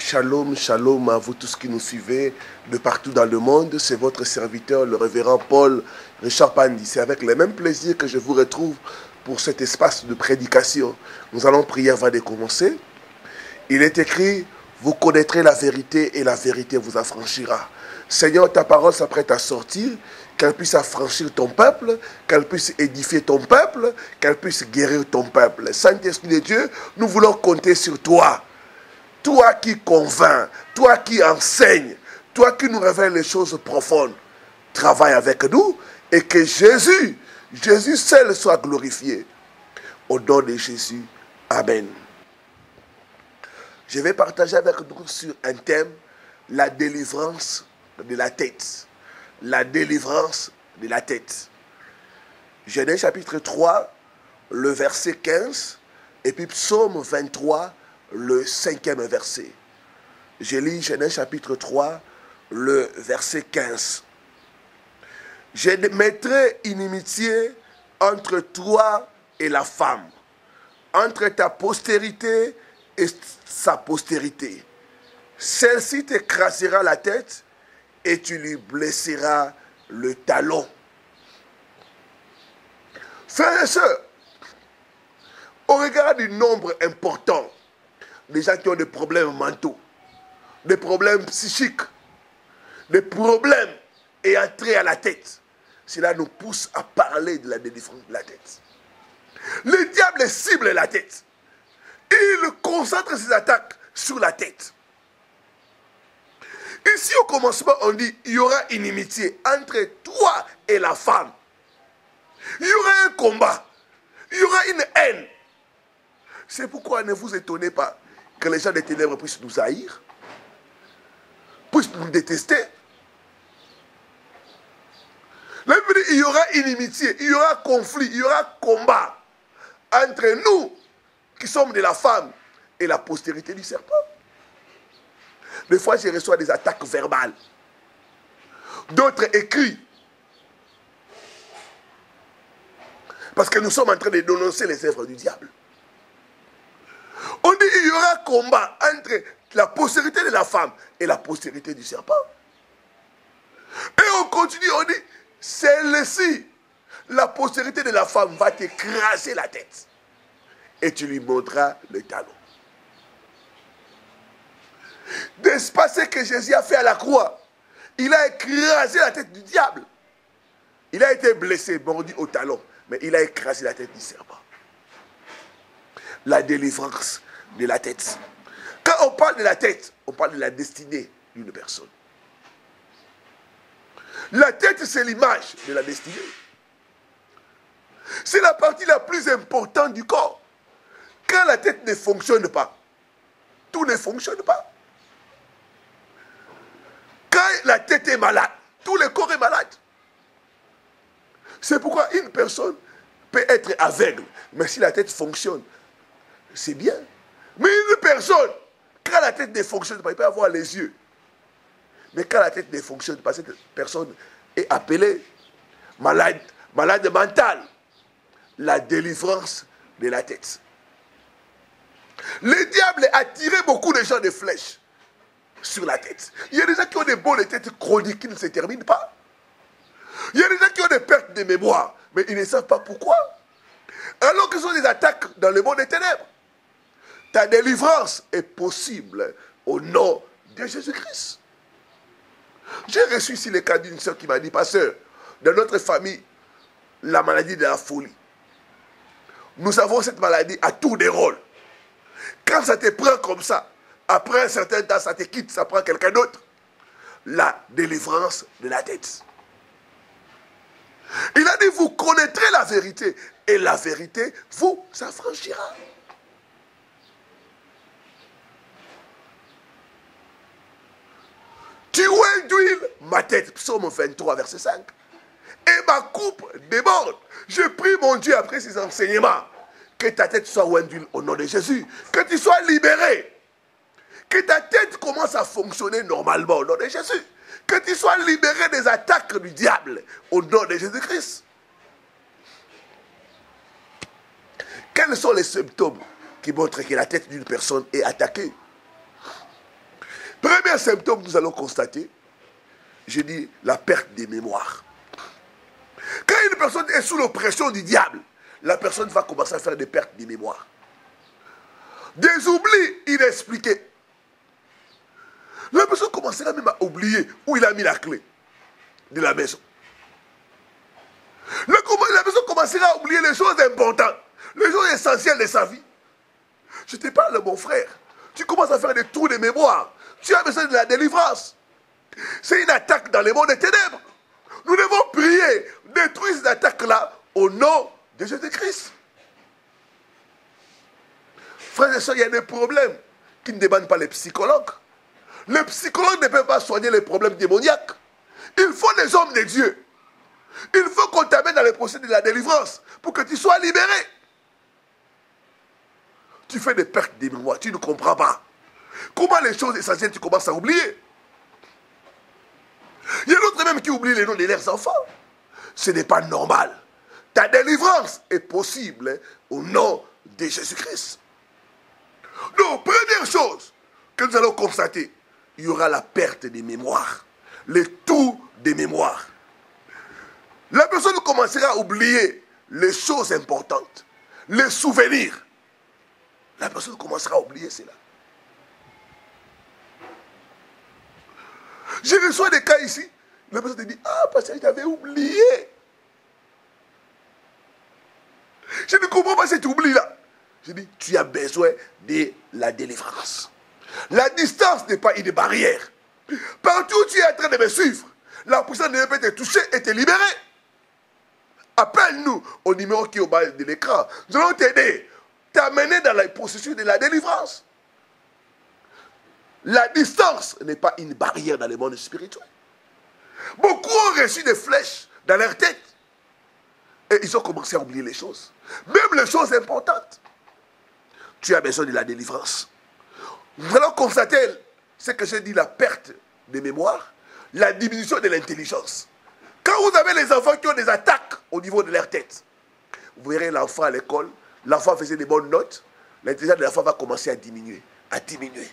Shalom, shalom à vous tous qui nous suivez de partout dans le monde. C'est votre serviteur, le révérend Paul Richard Pandi. C'est avec le même plaisir que je vous retrouve pour cet espace de prédication. Nous allons prier avant de commencer. Il est écrit, vous connaîtrez la vérité et la vérité vous affranchira. Seigneur, ta parole s'apprête à sortir, qu'elle puisse affranchir ton peuple, qu'elle puisse édifier ton peuple, qu'elle puisse guérir ton peuple. Saint-Esprit de Dieu, nous voulons compter sur toi. Toi qui convainc, toi qui enseigne, toi qui nous révèle les choses profondes, travaille avec nous et que Jésus seul soit glorifié. Au nom de Jésus, Amen. Je vais partager avec vous sur un thème, la délivrance de la tête. La délivrance de la tête. Genèse chapitre 3, le verset 15, et puis psaume 23, le 5e verset. Je lis Genèse chapitre 3, le verset 15. Je mettrai inimitié entre toi et la femme, entre ta postérité et sa postérité. Celle-ci t'écrasera la tête et tu lui blesseras le talon. Frères et sœurs, au regard du nombre important des gens qui ont des problèmes mentaux, des problèmes psychiques, des problèmes ayant trait à la tête, cela nous pousse à parler de la délivrance de la tête. Le diable cible la tête. Il concentre ses attaques sur la tête. Ici au commencement on dit, il y aura inimitié entre toi et la femme. Il y aura un combat. Il y aura une haine. C'est pourquoi ne vous étonnez pas que les gens des ténèbres puissent nous haïr, puissent nous détester. Là, il y aura inimitié, il y aura conflit, il y aura combat entre nous qui sommes de la femme et la postérité du serpent. Des fois, je reçois des attaques verbales, d'autres écrits. Parce que nous sommes en train de dénoncer les œuvres du diable. On dit qu'il y aura combat entre la postérité de la femme et la postérité du serpent. Et on continue, on dit, celle-ci, la postérité de la femme va t'écraser la tête. Et tu lui montreras le talon. N'est-ce pas ce que Jésus a fait à la croix? Il a écrasé la tête du diable. Il a été blessé, mordu au talon, mais il a écrasé la tête du serpent. La délivrance de la tête. Quand on parle de la tête, on parle de la destinée d'une personne. La tête, c'est l'image de la destinée. C'est la partie la plus importante du corps. Quand la tête ne fonctionne pas, tout ne fonctionne pas. Quand la tête est malade, tout le corps est malade. C'est pourquoi une personne peut être aveugle, mais si la tête fonctionne, c'est bien. Mais une personne, quand la tête ne fonctionne pas, il peut avoir les yeux. Mais quand la tête ne fonctionne pas, cette personne est appelée malade mentale. La délivrance de la tête. Le diable a tiré beaucoup de gens de flèches sur la tête. Il y a des gens qui ont des maux de tête chroniques qui ne se terminent pas. Il y a des gens qui ont des pertes de mémoire, mais ils ne savent pas pourquoi. Alors que ce sont des attaques dans le monde des ténèbres. Ta délivrance est possible au nom de Jésus-Christ. J'ai reçu ici le cas d'une soeur qui m'a dit, pasteur, dans notre famille, la maladie de la folie. Nous avons cette maladie à tour de rôle. Quand ça te prend comme ça, après un certain temps, ça te quitte, ça prend quelqu'un d'autre. La délivrance de la tête. Il a dit, vous connaîtrez la vérité, et la vérité vous affranchira. Tu oins d'huile ma tête, psaume 23, verset 5. Et ma coupe déborde. Je prie mon Dieu après ces enseignements, que ta tête soit ointe d'huile au nom de Jésus, que tu sois libéré, que ta tête commence à fonctionner normalement au nom de Jésus, que tu sois libéré des attaques du diable au nom de Jésus-Christ. Quels sont les symptômes qui montrent que la tête d'une personne est attaquée? Premier symptôme que nous allons constater, je dis la perte des mémoires. Quand une personne est sous l'oppression du diable, la personne va commencer à faire des pertes de mémoire. Des oublis inexpliqués. La personne commencera même à oublier où il a mis la clé de la maison. La personne commencera à oublier les choses importantes, les choses essentielles de sa vie. Je te parle, mon frère. Tu commences à faire des trous de mémoire. Tu as besoin de la délivrance. C'est une attaque dans le monde des ténèbres. Nous devons prier, détruire cette attaque-là au nom de Jésus-Christ. Frères et sœurs, il y a des problèmes qui ne demandent pas les psychologues. Les psychologues ne peuvent pas soigner les problèmes démoniaques. Il faut des hommes de Dieu. Il faut qu'on t'amène dans le processus de la délivrance pour que tu sois libéré. Tu fais des pertes de mémoire, tu ne comprends pas. Comment les choses essentielles, tu commences à oublier. Il y a d'autres même qui oublient les noms de leurs enfants. Ce n'est pas normal. Ta délivrance est possible au nom de Jésus-Christ. Donc, première chose que nous allons constater, il y aura la perte des mémoires. Le tout des mémoires. La personne commencera à oublier les choses importantes, les souvenirs. La personne commencera à oublier cela. Je reçois des cas ici. La personne te dit, ah, parce que j'avais oublié. Je ne comprends pas cet oubli-là. Je dis, tu as besoin de la délivrance. La distance n'est pas une barrière. Partout où tu es en train de me suivre, la puissance de Dieu peut te toucher et te libérer. Appelle-nous au numéro qui est au bas de l'écran. Nous allons t'aider, t'amener dans le processus de la délivrance. La distance n'est pas une barrière dans le monde spirituel. Beaucoup ont reçu des flèches dans leur tête. Et ils ont commencé à oublier les choses. Même les choses importantes. Tu as besoin de la délivrance. Nous allons constater ce que j'ai dit, la perte de mémoire, la diminution de l'intelligence. Quand vous avez les enfants qui ont des attaques au niveau de leur tête, vous verrez l'enfant à l'école, l'enfant faisait des bonnes notes, l'intelligence de l'enfant va commencer à diminuer, à diminuer.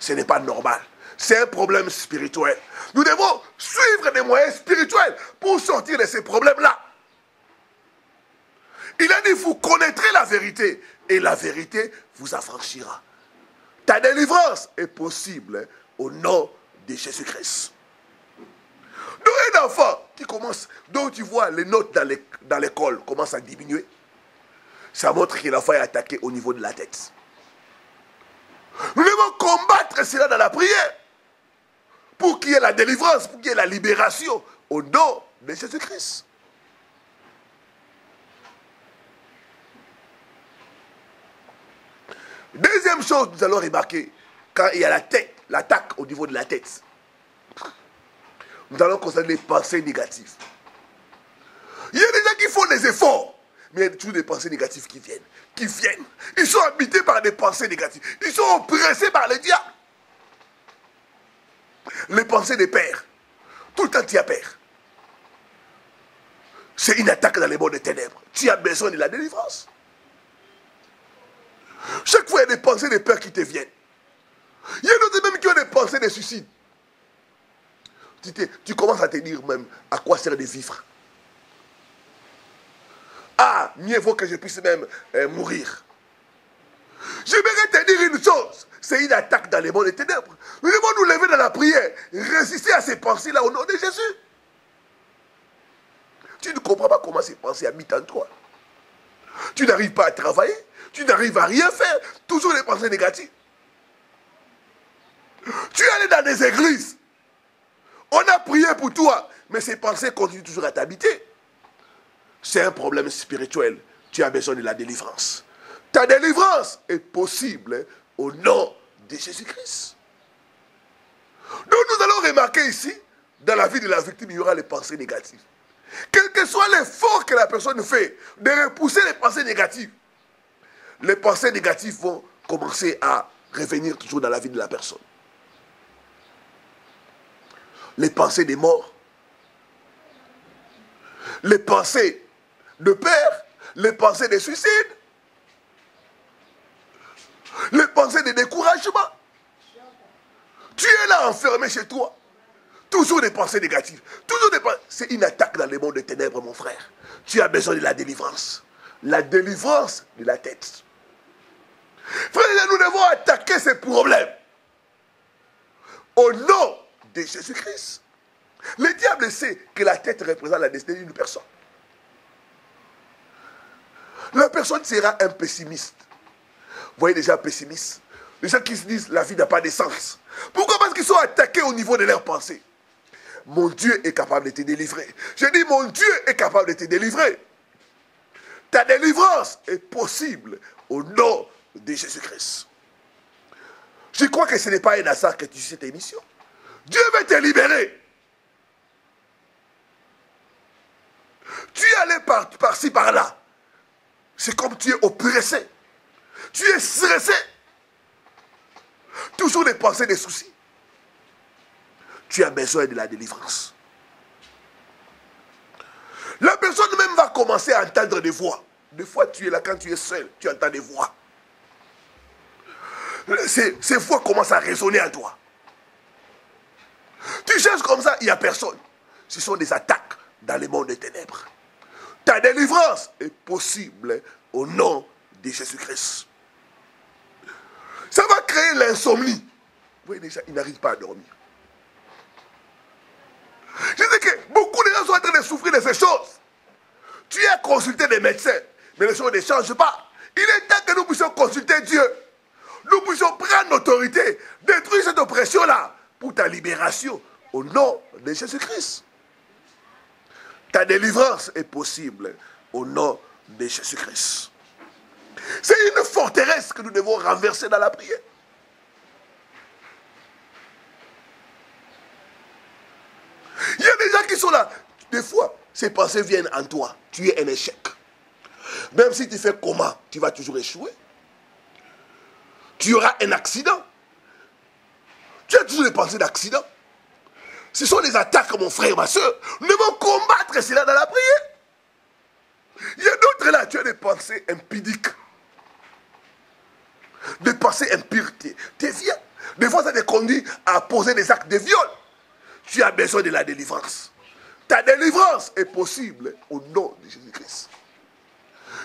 Ce n'est pas normal. C'est un problème spirituel. Nous devons suivre des moyens spirituels pour sortir de ces problèmes-là. Il a dit, vous connaîtrez la vérité et la vérité vous affranchira. Ta délivrance est possible au nom de Jésus-Christ. Donc un enfant qui commence, dont tu vois les notes dans l'école commencent à diminuer, ça montre que l'enfant est attaqué au niveau de la tête. Nous devons combattre cela dans la prière pour qu'il y ait la délivrance, pour qu'il y ait la libération au nom de Jésus-Christ. Deuxième chose, nous allons remarquer, quand il y a la tête, l'attaque au niveau de la tête, nous allons constater les pensées négatives. Il y a des gens qui font des efforts, mais il y a toujours des pensées négatives qui viennent. Ils sont habités par des pensées négatives. Ils sont oppressés par le diable. Les pensées des pères. Tout le temps, tu as peur. C'est une attaque dans les mondes des ténèbres. Tu as besoin de la délivrance. Chaque fois, il y a des pensées des peurs qui te viennent. Il y a d'autres même qui ont des pensées de suicide. Tu commences à te dire même à quoi sert de vivre. Ah, mieux vaut que je puisse même mourir. J'aimerais te dire une chose. C'est une attaque dans les mondes des ténèbres. Nous devons nous lever dans la prière. Résister à ces pensées-là au nom de Jésus. Tu ne comprends pas comment ces pensées habitent en toi. Tu n'arrives pas à travailler. Tu n'arrives à rien faire. Toujours des pensées négatives. Tu es allé dans des églises. On a prié pour toi. Mais ces pensées continuent toujours à t'habiter. C'est un problème spirituel. Tu as besoin de la délivrance. Ta délivrance est possible au nom de Jésus-Christ. Donc nous allons remarquer ici, dans la vie de la victime, il y aura les pensées négatives. Quel que soit l'effort que la personne fait de repousser les pensées négatives, les pensées négatives vont commencer à revenir toujours dans la vie de la personne. Les pensées des morts, les pensées de peur, les pensées de suicide, les pensées de découragement. Tu es là enfermé chez toi. Toujours des pensées négatives. Toujours des pensées. C'est une attaque dans le monde des ténèbres, mon frère. Tu as besoin de la délivrance. La délivrance de la tête. Frère, nous devons attaquer ces problèmes. Au nom de Jésus-Christ. Le diable sait que la tête représente la destinée d'une personne. La personne sera un pessimiste. Vous voyez déjà un pessimiste? Les gens qui se disent la vie n'a pas de sens. Pourquoi? Parce qu'ils sont attaqués au niveau de leurs pensées. Mon Dieu est capable de te délivrer. Je dis mon Dieu est capable de te délivrer. Ta délivrance est possible au nom de Jésus-Christ. Je crois que ce n'est pas un hasard que tu sais cette émission. Dieu veut te libérer. Tu es allé par-ci, par-là. C'est comme tu es oppressé. Tu es stressé. Toujours des pensées, des soucis. Tu as besoin de la délivrance. La personne même va commencer à entendre des voix. Des fois, tu es là quand tu es seul, tu entends des voix. Ces voix commencent à résonner en toi. Tu cherches comme ça, il n'y a personne. Ce sont des attaques dans le monde des ténèbres. Ta délivrance est possible au nom de Jésus-Christ. Ça va créer l'insomnie. Vous voyez déjà, il n'arrive pas à dormir. Je sais que beaucoup de gens sont en train de souffrir de ces choses. Tu as consulté des médecins, mais les choses ne changent pas. Il est temps que nous puissions consulter Dieu. Nous puissions prendre l'autorité, détruire cette oppression-là pour ta libération au nom de Jésus-Christ. Ta délivrance est possible au nom de Jésus-Christ. C'est une forteresse que nous devons renverser dans la prière. Il y a des gens qui sont là. Des fois, ces pensées viennent en toi. Tu es un échec. Même si tu fais comment, tu vas toujours échouer. Tu auras un accident. Tu as toujours des pensées d'accident. Ce sont des attaques, mon frère, ma soeur. Nous devons combattre cela dans la prière. Il y a d'autres là, tu as des pensées impudiques. Des pensées impures. Tes viens. Des fois, ça te conduit à poser des actes de viol. Tu as besoin de la délivrance. Ta délivrance est possible au nom de Jésus-Christ.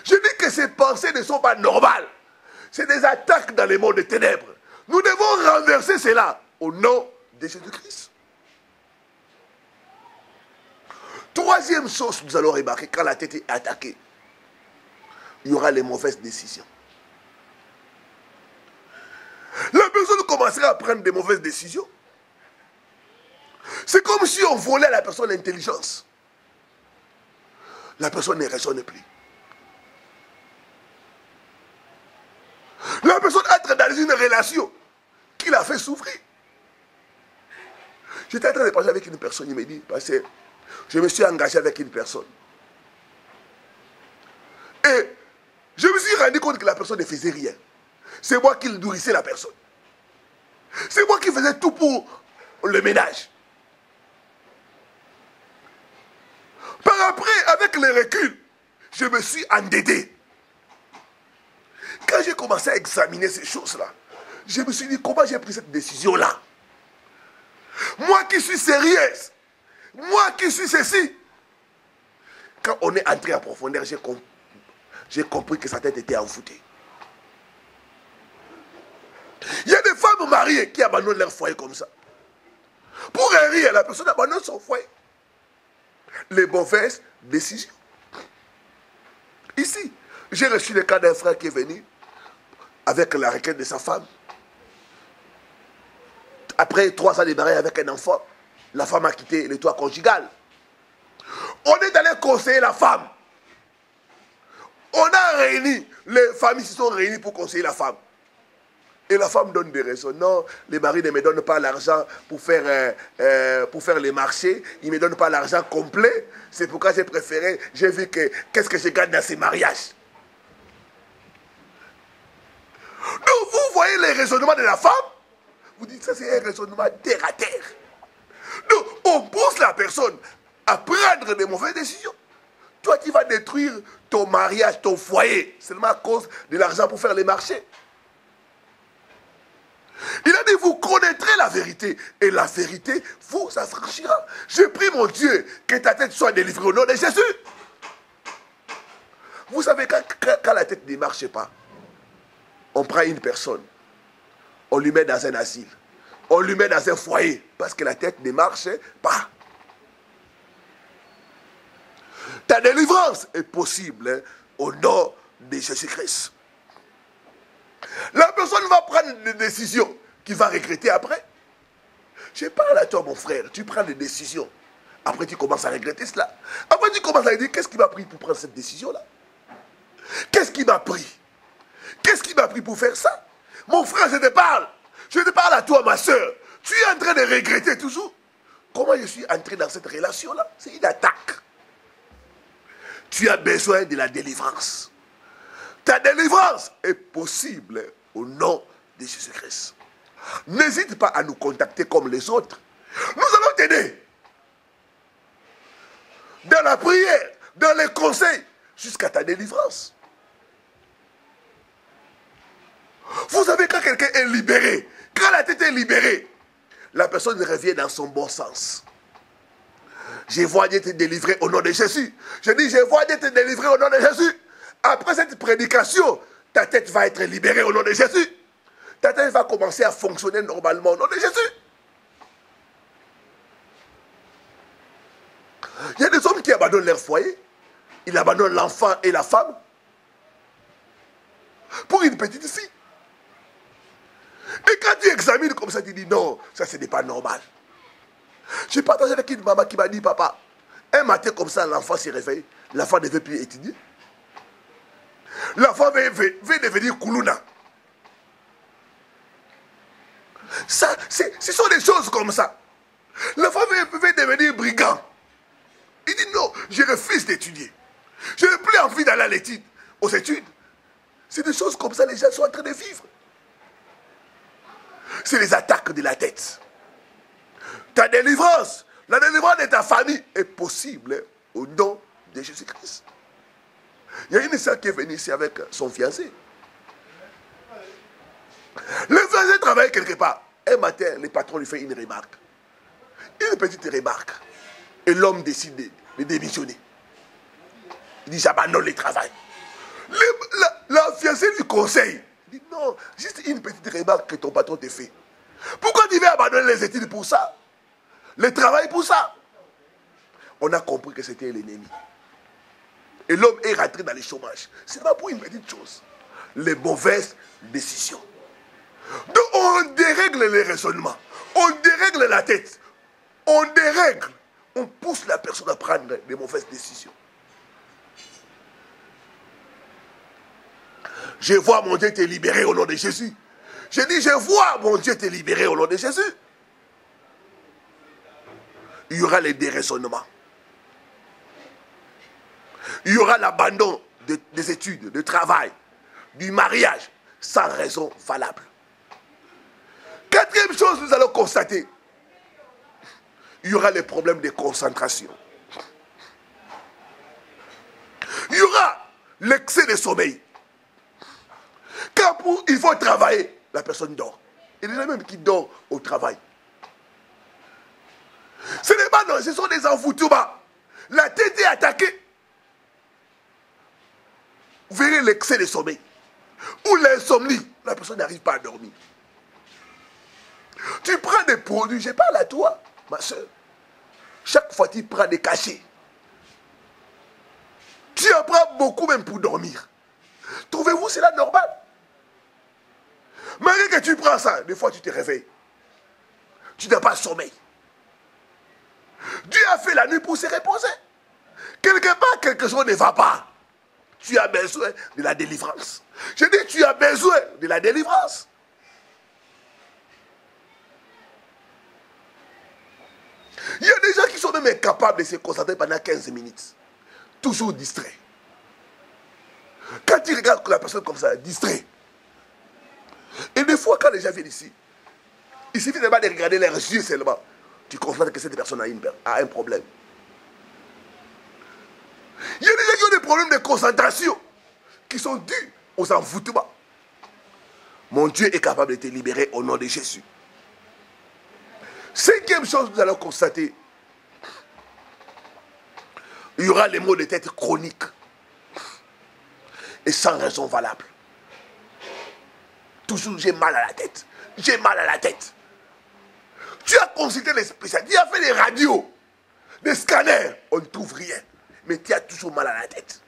Je dis que ces pensées ne sont pas normales. C'est des attaques dans le monde des ténèbres. Nous devons renverser cela au nom de Jésus-Christ. Troisième chose, nous allons remarquer, quand la tête est attaquée, il y aura les mauvaises décisions. La personne commencera à prendre des mauvaises décisions. C'est comme si on volait à la personne l'intelligence. La personne ne raisonne plus. La personne entre dans une relation qui l'a fait souffrir. J'étais en train de parler avec une personne, il me dit, parce que je me suis engagé avec une personne. Et je me suis rendu compte que la personne ne faisait rien. C'est moi qui nourrissais la personne. C'est moi qui faisais tout pour le ménage. Par après, avec le recul, je me suis endetté. Quand j'ai commencé à examiner ces choses-là, je me suis dit, comment j'ai pris cette décision-là? Moi qui suis sérieuse, moi qui suis ceci. Quand on est entré en profondeur, j'ai compris que sa tête était envoûtée. Il y a des femmes mariées qui abandonnent leur foyer comme ça. Pour rire, la personne abandonne son foyer. Les mauvaises décisions. Ici, j'ai reçu le cas d'un frère qui est venu avec la requête de sa femme. Après 3 ans de mariage avec un enfant, la femme a quitté le toit conjugal. On est allé conseiller la femme. On a réuni, les familles se sont réunies pour conseiller la femme. Et la femme donne des raisons. Non, les maris ne me donnent pas l'argent pour faire les marchés. Ils ne me donnent pas l'argent complet. C'est pourquoi j'ai préféré, j'ai vu que qu'est-ce que je gagne dans ces mariages. Donc vous voyez les raisonnements de la femme. Vous dites ça c'est un raisonnement terre à terre. Donc on pousse la personne à prendre de mauvaises décisions. Toi qui vas détruire ton mariage, ton foyer, seulement à cause de l'argent pour faire les marchés. Il a dit, vous connaîtrez la vérité et la vérité vous affranchira. Je prie mon Dieu que ta tête soit délivrée au nom de Jésus. Vous savez, quand la tête ne marche pas, on prend une personne, on lui met dans un asile, on lui met dans un foyer, parce que la tête ne marche pas. Ta délivrance est possible hein, au nom de Jésus-Christ. La personne va prendre des décisions qu'il va regretter après. Je parle à toi, mon frère, tu prends des décisions. Après, tu commences à regretter cela. Après, tu commences à dire, qu'est-ce qui m'a pris pour prendre cette décision-là? Qu'est-ce qui m'a pris? Qu'est-ce qui m'a pris pour faire ça? Mon frère, je te parle. Je te parle à toi, ma soeur. Tu es en train de regretter toujours. Comment je suis entré dans cette relation-là? C'est une attaque. Tu as besoin de la délivrance. Ta délivrance est possible au nom de Jésus-Christ. N'hésite pas à nous contacter comme les autres. Nous allons t'aider. Dans la prière, dans les conseils, jusqu'à ta délivrance. Vous savez, quand quelqu'un est libéré, quand la tête est libérée, la personne revient dans son bon sens. Je vois Dieu te délivrer au nom de Jésus. Je dis, je vois Dieu te délivrer au nom de Jésus. Après cette prédication, ta tête va être libérée au nom de Jésus. Ta tête va commencer à fonctionner normalement au nom de Jésus. Il y a des hommes qui abandonnent leur foyer. Ils abandonnent l'enfant et la femme pour une petite fille. Et quand tu examines comme ça, tu dis non, ça ce n'est pas normal. J'ai partagé avec une maman qui m'a dit, papa, un matin comme ça, l'enfant s'est réveillé. L'enfant ne veut plus étudier. L'enfant veut devenir Koulouna. Ça, ce sont des choses comme ça. L'enfant veut devenir brigand. Il dit non, je refuse d'étudier. Je n'ai plus envie d'aller aux études. C'est des choses comme ça, les gens sont en train de vivre. C'est les attaques de la tête. Ta délivrance, la délivrance de ta famille est possible au nom de Jésus-Christ. Il y a une sœur qui est venue ici avec son fiancé. Le fiancé travaille quelque part. Un matin, le patron lui fait une remarque. Une petite remarque. Et l'homme décide de démissionner. Il dit, j'abandonne le travail. La fiancée lui conseille. Il dit, non, juste une petite remarque que ton patron te fait. Pourquoi tu veux abandonner les études pour ça? Le travail pour ça? On a compris que c'était l'ennemi. Et l'homme est rentré dans le chômage. C'est pas pour une petite chose. Les mauvaises décisions. Donc on dérègle les raisonnements. On dérègle la tête. On dérègle. On pousse la personne à prendre des mauvaises décisions. Je vois mon Dieu te libérer au nom de Jésus. Je dis, je vois mon Dieu te libérer au nom de Jésus. Il y aura les déraisonnements. Il y aura l'abandon des études, du travail, du mariage, sans raison valable. Quatrième chose, nous allons constater, il y aura les problèmes de concentration. Il y aura l'excès de sommeil. Quand il faut travailler, la personne dort. Il y en a même qui dort au travail. Ce n'est pas non, ce sont des envoûtements. La tête est attaquée. Vous verrez l'excès de sommeil. Ou l'insomnie. La personne n'arrive pas à dormir. Tu prends des produits, je parle à toi, ma soeur. Chaque fois tu prends des cachets. Tu en prends beaucoup même pour dormir. Trouvez-vous cela normal? Malgré que tu prends ça, des fois tu te réveilles. Tu n'as pas de sommeil. Dieu a fait la nuit pour se reposer. Quelque part, quelque chose ne va pas. Tu as besoin de la délivrance. Je dis, tu as besoin de la délivrance. Il y a des gens qui sont même incapables de se concentrer pendant 15 minutes. Toujours distraits. Quand tu regardes la personne comme ça, distrait. Et des fois, quand les gens viennent ici, il suffit seulement de regarder leurs yeux seulement. Tu constates que cette personne a un problème. Il y a des gens qui ont des problèmes de concentration qui sont dus aux envoûtements. Mon Dieu est capable de te libérer au nom de Jésus. Cinquième chose que nous allons constater, il y aura les maux de tête chroniques et sans raison valable. Toujours j'ai mal à la tête. J'ai mal à la tête. Tu as consulté les spécialistes, tu as fait des radios, des scanners, on ne trouve rien. Mais tu as toujours mal à la tête.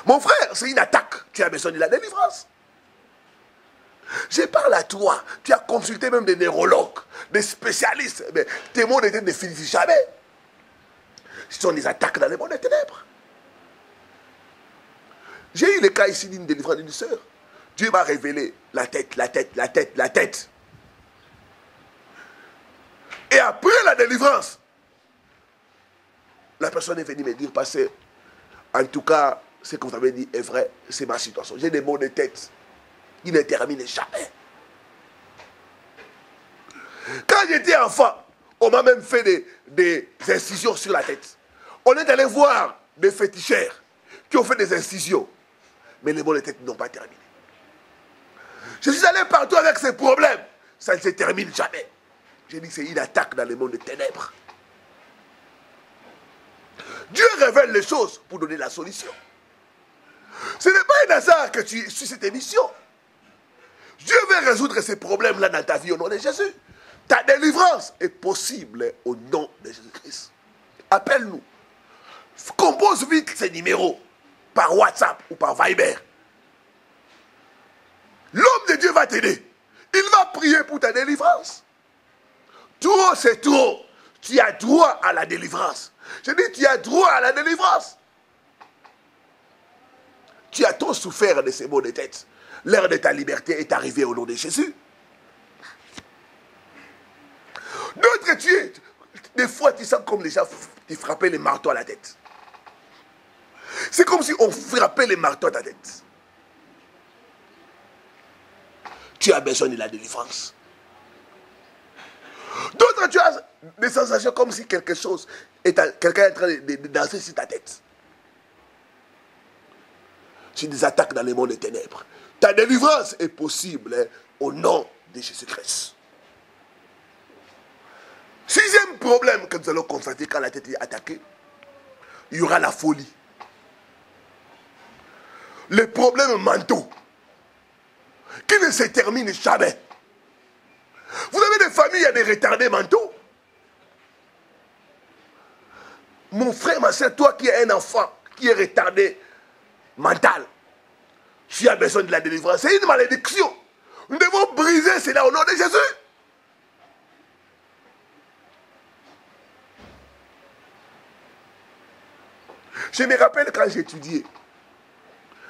Mon frère, c'est une attaque. Tu as besoin de la délivrance. Je parle à toi. Tu as consulté même des neurologues, des spécialistes. Mais tes maux de tête ne finissent jamais. Ce sont des attaques dans les mondes des ténèbres. J'ai eu le cas ici d'une délivrance d'une sœur. Dieu m'a révélé la tête, la tête, la tête, la tête. Et après la délivrance, la personne est venue me dire, pasteur, en tout cas, ce que vous avez dit est vrai, c'est ma situation. J'ai des maux de tête qui ne terminent jamais. Quand j'étais enfant, on m'a même fait des incisions sur la tête. On est allé voir des féticheurs qui ont fait des incisions. Mais les maux de tête n'ont pas terminé. Je suis allé partout avec ces problèmes. Ça ne se termine jamais. J'ai dit que c'est une attaque dans le monde des ténèbres. Dieu révèle les choses pour donner la solution. Ce n'est pas un hasard que tu es sur cette émission. Dieu veut résoudre ces problèmes-là dans ta vie au nom de Jésus. Ta délivrance est possible au nom de Jésus-Christ. Appelle-nous. Compose vite ces numéros par WhatsApp ou par Viber. L'homme de Dieu va t'aider. Il va prier pour ta délivrance. Trop, c'est trop. Tu as droit à la délivrance. Je dis, tu as droit à la délivrance. Tu as trop souffert de ces maux de tête. L'heure de ta liberté est arrivée au nom de Jésus. D'autres, des fois, tu sens comme les gens qui frappaient les marteaux à la tête. C'est comme si on frappait les marteaux à ta tête. Tu as besoin de la délivrance. D'autres, tu as des sensations comme si quelqu'un est en train de danser sur ta tête. C'est des attaques dans le monde des ténèbres. Ta délivrance est possible au nom de Jésus-Christ. Sixième problème que nous allons constater quand la tête est attaquée, il y aura la folie. Les problèmes mentaux qui ne se terminent jamais. Vous avez des familles, il y a des retardés mentaux. Mon frère, ma soeur, toi qui es un enfant, qui est retardé mental, tu as besoin de la délivrance. C'est une malédiction. Nous devons briser cela au nom de Jésus. Je me rappelle quand j'étudiais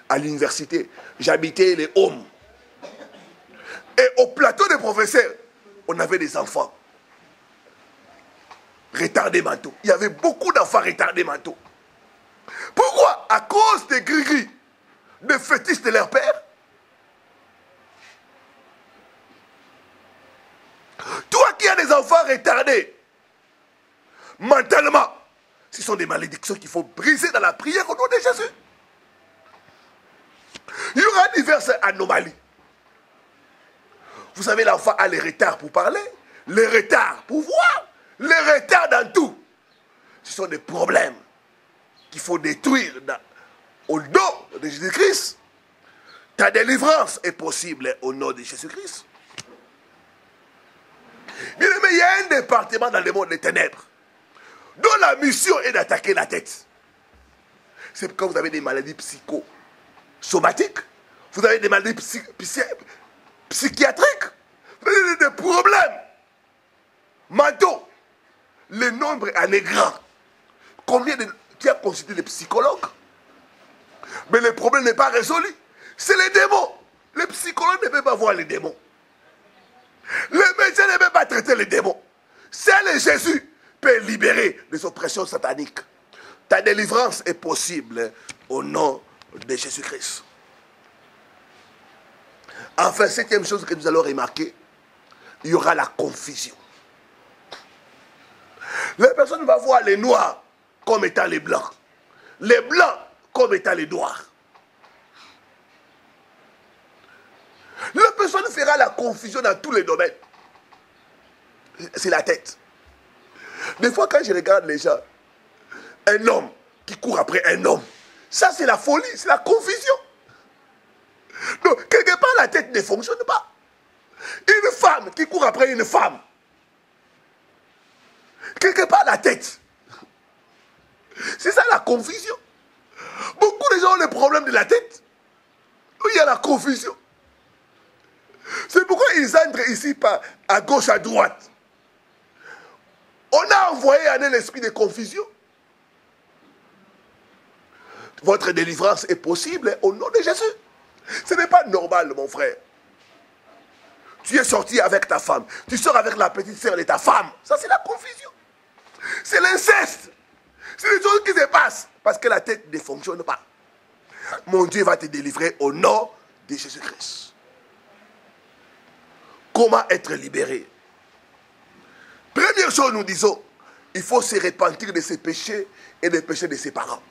à l'université, j'habitais les Hommes. Et au plateau des professeurs, on avait des enfants retardés mentaux. Il y avait beaucoup d'enfants retardés mentaux. Pourquoi? À cause des gris-gris, des fétiches de leur père. Toi qui as des enfants retardés mentalement, ce sont des malédictions qu'il faut briser dans la prière au nom de Jésus. Il y aura diverses anomalies. Vous savez, l'enfant a les retards pour parler, les retards pour voir, les retards dans tout. Ce sont des problèmes qu'il faut détruire au nom de Jésus-Christ. Ta délivrance est possible au nom de Jésus-Christ. Bien aimé, il y a un département dans le monde des ténèbres dont la mission est d'attaquer la tête. C'est quand vous avez des maladies psychosomatiques, vous avez des maladies psychiatriques, vous avez des problèmes mentaux. Le nombre en est grand. Combien de... Tu as consulté les psychologues, mais le problème n'est pas résolu. C'est les démons. Les psychologues ne peuvent pas voir les démons. Les médecins ne peuvent pas traiter les démons. Seul Jésus peut libérer des oppressions sataniques. Ta délivrance est possible au nom de Jésus-Christ. Enfin, septième chose que nous allons remarquer, il y aura la confusion. Les personnes vont voir les noirs comme étant les blancs. Les blancs comme étant les noirs. La personne fera la confusion dans tous les domaines. C'est la tête. Des fois, quand je regarde les gens, un homme qui court après un homme, ça c'est la folie, c'est la confusion. Donc, quelque part, la tête ne fonctionne pas. Une femme qui court après une femme, quelque part, la tête. C'est ça la confusion. Beaucoup de gens ont le problème de la tête. Il y a la confusion. C'est pourquoi ils entrent ici à gauche, à droite. On a envoyé un esprit de confusion. Votre délivrance est possible au nom de Jésus. Ce n'est pas normal, mon frère. Tu es sorti avec ta femme. Tu sors avec la petite sœur de ta femme. Ça, c'est la confusion. C'est l'inceste. C'est les choses qui se passent parce que la tête ne fonctionne pas. Mon Dieu va te délivrer au nom de Jésus-Christ. Comment être libéré? Première chose, nous disons, il faut se repentir de ses péchés et des péchés de ses parents.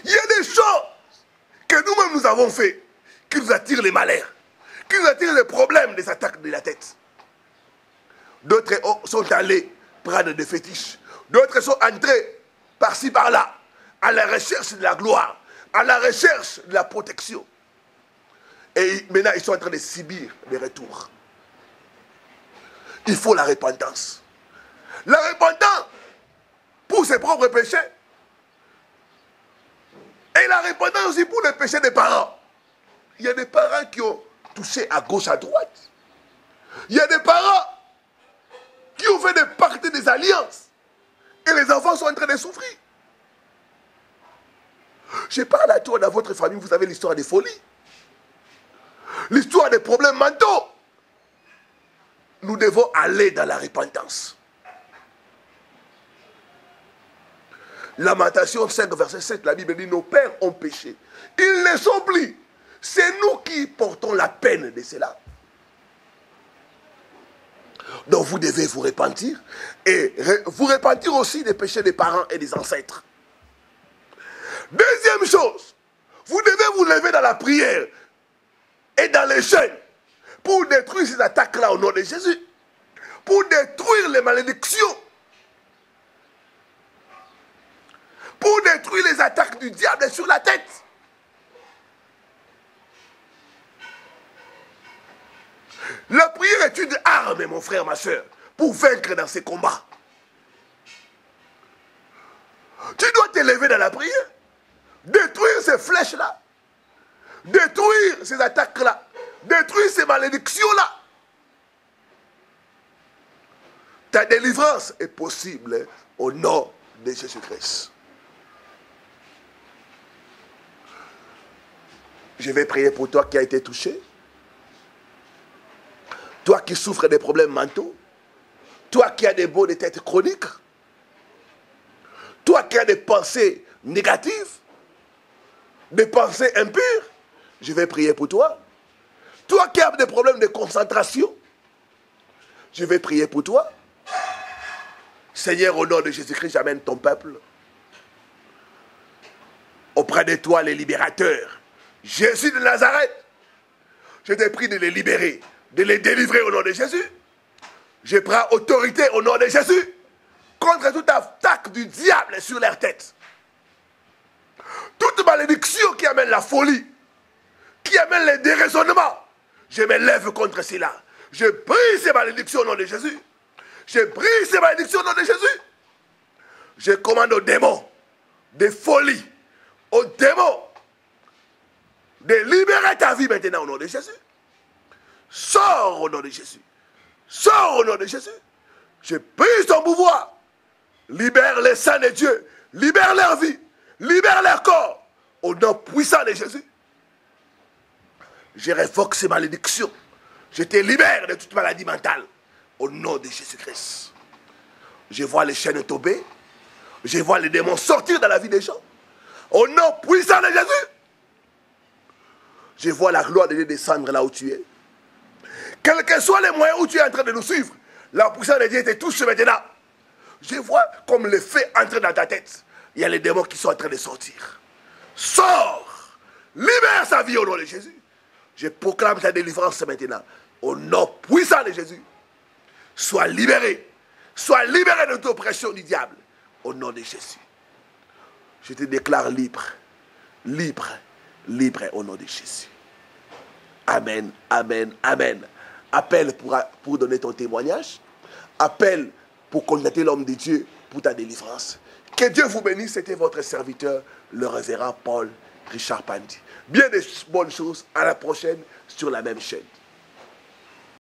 Il y a des choses que nous-mêmes nous avons fait qui nous attirent les malheurs, qui nous attirent les problèmes des attaques de la tête. D'autres sont allés prendre des fétiches. D'autres sont entrés par-ci, par-là, à la recherche de la gloire, à la recherche de la protection. Et maintenant, ils sont en train de subir les retours. Il faut la repentance. La repentance pour ses propres péchés. Et la repentance aussi pour les péchés des parents. Il y a des parents qui ont touché à gauche, à droite. Il y a des parents qui ont fait des pactes, des alliances. Et les enfants sont en train de souffrir. Je parle à toi dans votre famille, vous avez l'histoire des folies. L'histoire des problèmes mentaux. Nous devons aller dans la repentance. Lamentation 5, verset 7, la Bible dit, nos pères ont péché. Ils ne sont plus. C'est nous qui portons la peine de cela. Donc vous devez vous repentir. Et vous repentir aussi des péchés des parents et des ancêtres. Deuxième chose, vous devez vous lever dans la prière et dans les jeûnes pour détruire ces attaques-là au nom de Jésus. Pour détruire les malédictions. Pour détruire les attaques du diable sur la tête. La prière est une arme, mon frère, ma soeur, pour vaincre dans ces combats. Tu dois te lever dans la prière, détruire ces flèches-là, détruire ces attaques-là, détruire ces malédictions-là. Ta délivrance est possible au nom de Jésus-Christ. Je vais prier pour toi qui as été touché. Toi qui souffres des problèmes mentaux. Toi qui as des maux de tête chroniques. Toi qui as des pensées négatives. Des pensées impures. Je vais prier pour toi. Toi qui as des problèmes de concentration. Je vais prier pour toi. Seigneur, au nom de Jésus-Christ, j'amène ton peuple. Auprès de toi, les libérateurs. Jésus de Nazareth, je te prie de les libérer, de les délivrer au nom de Jésus. Je prends autorité au nom de Jésus contre toute attaque du diable sur leur tête. Toute malédiction qui amène la folie, qui amène les déraisonnements, je me lève contre cela. Je brise ces malédictions au nom de Jésus. Je brise ces malédictions au nom de Jésus. Je commande aux démons de folie, aux démons de libérer ta vie maintenant au nom de Jésus. Sors au nom de Jésus. Sors au nom de Jésus. Je brise ton pouvoir. Libère les saints de Dieu. Libère leur vie. Libère leur corps. Au nom puissant de Jésus. Je révoque ces malédictions. Je te libère de toute maladie mentale. Au nom de Jésus-Christ. Je vois les chaînes tomber. Je vois les démons sortir dans la vie des gens. Au nom puissant de Jésus. Je vois la gloire de Dieu descendre là où tu es. Quels que soient les moyens où tu es en train de nous suivre, la puissance de Dieu te touche maintenant. Je vois comme le feu entrer dans ta tête. Il y a les démons qui sont en train de sortir. Sors! Libère sa vie au nom de Jésus. Je proclame ta délivrance maintenant. Au nom puissant de Jésus. Sois libéré. Sois libéré de l'oppression du diable. Au nom de Jésus. Je te déclare libre. Libre. Libre au nom de Jésus. Amen. Amen. Amen. Appelle pour donner ton témoignage. Appelle pour contacter l'homme de Dieu pour ta délivrance. Que Dieu vous bénisse. C'était votre serviteur, le révérend Paul Richard Pandi. Bien des bonnes choses. À la prochaine sur la même chaîne.